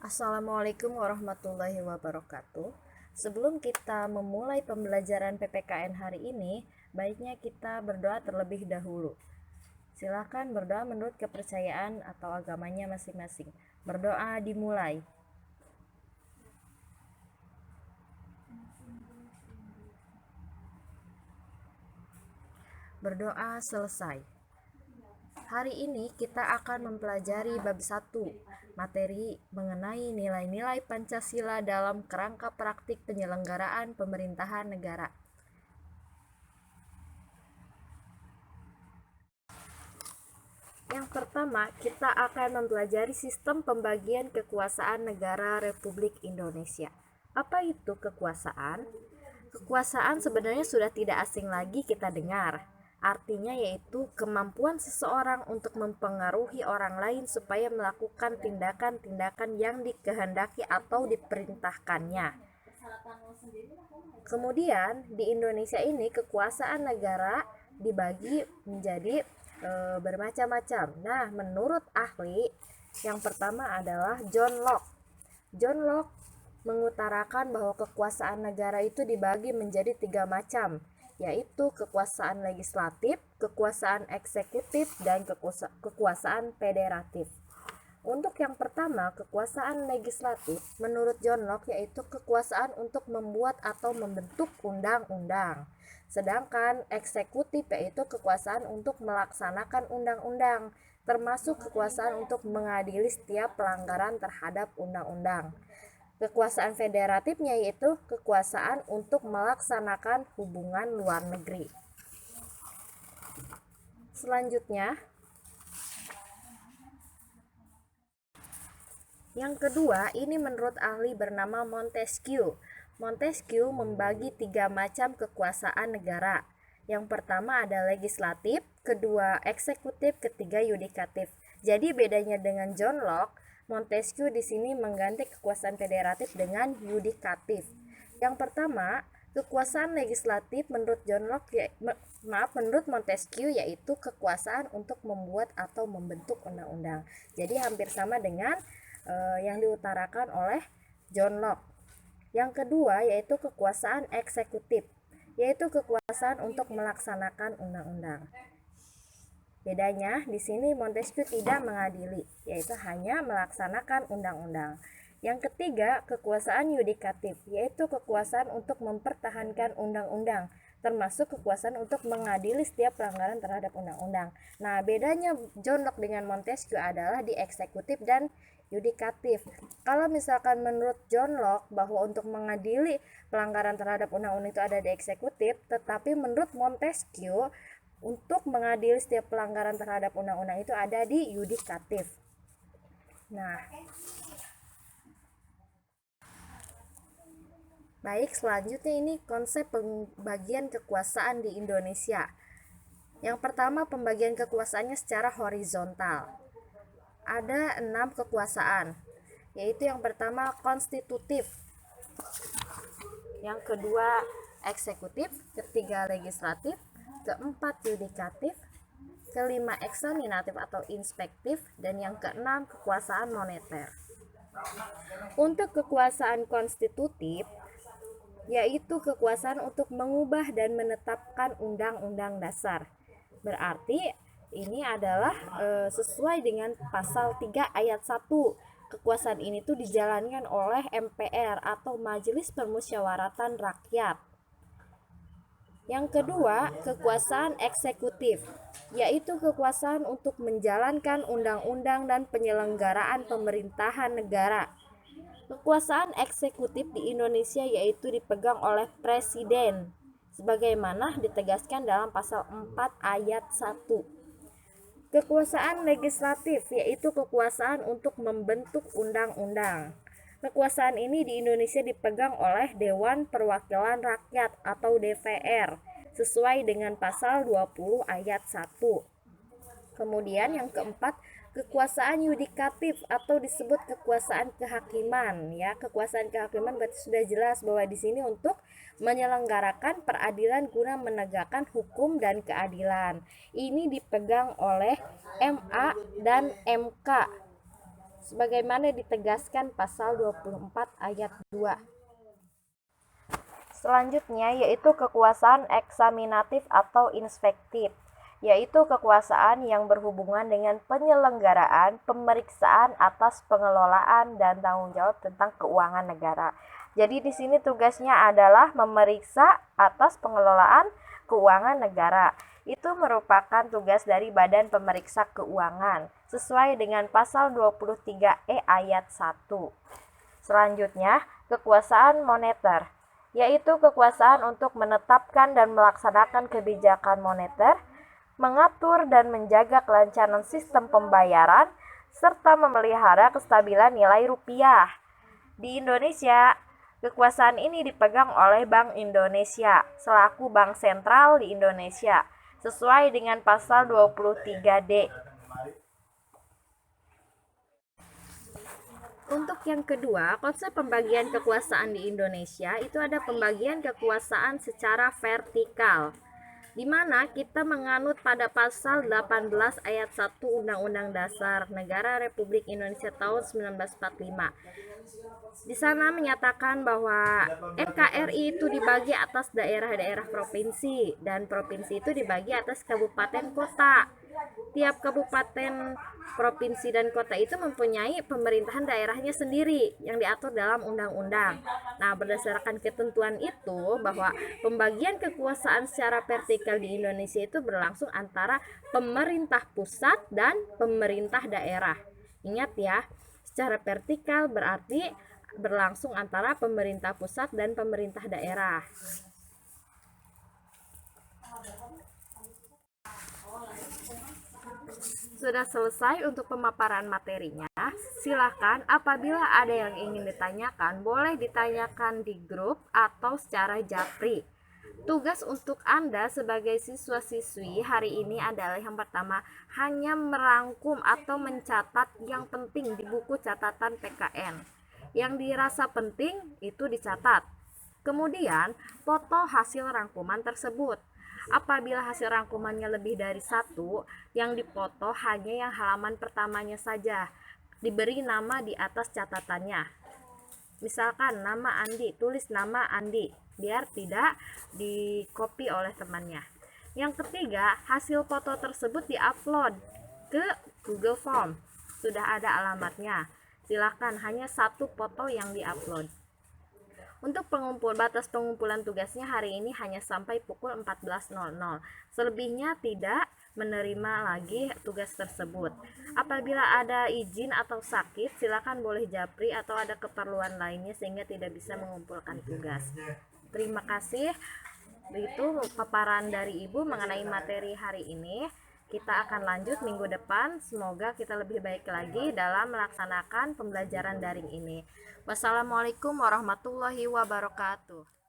Assalamualaikum warahmatullahi wabarakatuh. Sebelum kita memulai pembelajaran PPKN hari ini, baiknya kita berdoa terlebih dahulu. Silakan berdoa menurut kepercayaan atau agamanya masing-masing. Berdoa dimulai. Berdoa selesai. Hari ini kita akan mempelajari bab 1, materi mengenai nilai-nilai Pancasila dalam kerangka praktik penyelenggaraan pemerintahan negara. Yang pertama, kita akan mempelajari sistem pembagian kekuasaan negara Republik Indonesia. Apa itu kekuasaan? Kekuasaan sebenarnya sudah tidak asing lagi kita dengar. Artinya yaitu kemampuan seseorang untuk mempengaruhi orang lain supaya melakukan tindakan-tindakan yang dikehendaki atau diperintahkannya. Kemudian di Indonesia ini kekuasaan negara dibagi menjadi bermacam-macam. Nah, menurut ahli, yang pertama adalah John Locke. John Locke mengutarakan bahwa kekuasaan negara itu dibagi menjadi 3 macam, yaitu kekuasaan legislatif, kekuasaan eksekutif, dan kekuasaan federatif. Untuk yang pertama, kekuasaan legislatif, menurut John Locke yaitu kekuasaan untuk membuat atau membentuk undang-undang. Sedangkan eksekutif yaitu kekuasaan untuk melaksanakan undang-undang, termasuk kekuasaan untuk mengadili setiap pelanggaran terhadap undang-undang. Kekuasaan federatifnya yaitu kekuasaan untuk melaksanakan hubungan luar negeri. Selanjutnya, yang kedua, ini menurut ahli bernama Montesquieu. Montesquieu membagi 3 macam kekuasaan negara. Yang pertama ada legislatif, kedua eksekutif, ketiga yudikatif. Jadi bedanya dengan John Locke, Montesquieu di sini mengganti kekuasaan federatif dengan yudikatif. Yang pertama, kekuasaan legislatif menurut menurut Montesquieu yaitu kekuasaan untuk membuat atau membentuk undang-undang. Jadi hampir sama dengan yang diutarakan oleh John Locke. Yang kedua yaitu kekuasaan eksekutif, yaitu kekuasaan untuk melaksanakan undang-undang. Bedanya di sini Montesquieu tidak mengadili, yaitu hanya melaksanakan undang-undang. Yang ketiga, kekuasaan yudikatif, yaitu kekuasaan untuk mempertahankan undang-undang, termasuk kekuasaan untuk mengadili setiap pelanggaran terhadap undang-undang. Nah, bedanya John Locke dengan Montesquieu adalah di eksekutif dan yudikatif. Kalau misalkan menurut John Locke bahwa untuk mengadili pelanggaran terhadap undang-undang itu ada di eksekutif, tetapi menurut Montesquieu untuk mengadili setiap pelanggaran terhadap undang-undang itu ada di yudikatif. Nah, baik, selanjutnya ini konsep pembagian kekuasaan di Indonesia. Yang pertama, pembagian kekuasaannya secara horizontal. Ada 6 kekuasaan, yaitu yang pertama konstitutif, yang kedua eksekutif, ketiga legislatif, keempat yudikatif, kelima eksaminatif atau inspektif, dan yang keenam kekuasaan moneter. Untuk kekuasaan konstitutif, yaitu kekuasaan untuk mengubah dan menetapkan undang-undang dasar. Berarti ini adalah sesuai dengan pasal 3 ayat 1. Kekuasaan ini tuh dijalankan oleh MPR atau Majelis Permusyawaratan Rakyat. Yang kedua, kekuasaan eksekutif, yaitu kekuasaan untuk menjalankan undang-undang dan penyelenggaraan pemerintahan negara. Kekuasaan eksekutif di Indonesia yaitu dipegang oleh Presiden, sebagaimana ditegaskan dalam pasal 4 ayat 1. Kekuasaan legislatif yaitu kekuasaan untuk membentuk undang-undang. Kekuasaan ini di Indonesia dipegang oleh Dewan Perwakilan Rakyat atau DPR sesuai dengan pasal 20 ayat 1. Kemudian yang keempat, kekuasaan yudikatif atau disebut kekuasaan kehakiman, ya. Kekuasaan kehakiman berarti sudah jelas bahwa di sini untuk menyelenggarakan peradilan guna menegakkan hukum dan keadilan. Ini dipegang oleh MA dan MK sebagaimana ditegaskan pasal 24 ayat 2. Selanjutnya yaitu kekuasaan eksaminatif atau inspektif, yaitu kekuasaan yang berhubungan dengan penyelenggaraan, pemeriksaan atas pengelolaan dan tanggung jawab tentang keuangan negara. Jadi di sini tugasnya adalah memeriksa atas pengelolaan keuangan negara. Itu merupakan tugas dari Badan Pemeriksa Keuangan sesuai dengan pasal 23E ayat 1. Selanjutnya, kekuasaan moneter, yaitu kekuasaan untuk menetapkan dan melaksanakan kebijakan moneter, mengatur dan menjaga kelancaran sistem pembayaran, serta memelihara kestabilan nilai rupiah. Di Indonesia, kekuasaan ini dipegang oleh Bank Indonesia selaku bank sentral di Indonesia, sesuai dengan pasal 23D. Untuk yang kedua, konsep pembagian kekuasaan di Indonesia itu ada pembagian kekuasaan secara vertikal, di mana kita menganut pada pasal 18 ayat 1 Undang-Undang Dasar Negara Republik Indonesia tahun 1945. Di sana menyatakan bahwa NKRI itu dibagi atas daerah-daerah provinsi, dan provinsi itu dibagi atas kabupaten kota. Tiap kabupaten, provinsi, dan kota itu mempunyai pemerintahan daerahnya sendiri yang diatur dalam undang-undang. Nah, berdasarkan ketentuan itu bahwa pembagian kekuasaan secara vertikal di Indonesia itu berlangsung antara pemerintah pusat dan pemerintah daerah. Ingat ya, secara vertikal berarti berlangsung antara pemerintah pusat dan pemerintah daerah. Sudah selesai untuk pemaparan materinya. Silakan apabila ada yang ingin ditanyakan, boleh ditanyakan di grup atau secara japri. Tugas untuk Anda sebagai siswa-siswi hari ini adalah yang pertama, hanya merangkum atau mencatat yang penting di buku catatan PKN. Yang dirasa penting itu dicatat. Kemudian, foto hasil rangkuman tersebut. Apabila hasil rangkumannya lebih dari satu, yang dipoto hanya yang halaman pertamanya saja. Diberi nama di atas catatannya. Misalkan nama Andi, tulis nama Andi, biar tidak di-copy oleh temannya. Yang ketiga, hasil foto tersebut di-upload ke Google Form. Sudah ada alamatnya. Silakan, hanya satu foto yang di-upload. Untuk batas pengumpulan tugasnya hari ini hanya sampai pukul 14.00. Selebihnya tidak menerima lagi tugas tersebut. Apabila ada izin atau sakit, silakan boleh japri atau ada keperluan lainnya sehingga tidak bisa mengumpulkan tugas. Terima kasih. Itu paparan dari Ibu mengenai materi hari ini. Kita akan lanjut minggu depan. Semoga kita lebih baik lagi dalam melaksanakan pembelajaran daring ini. Wassalamualaikum warahmatullahi wabarakatuh.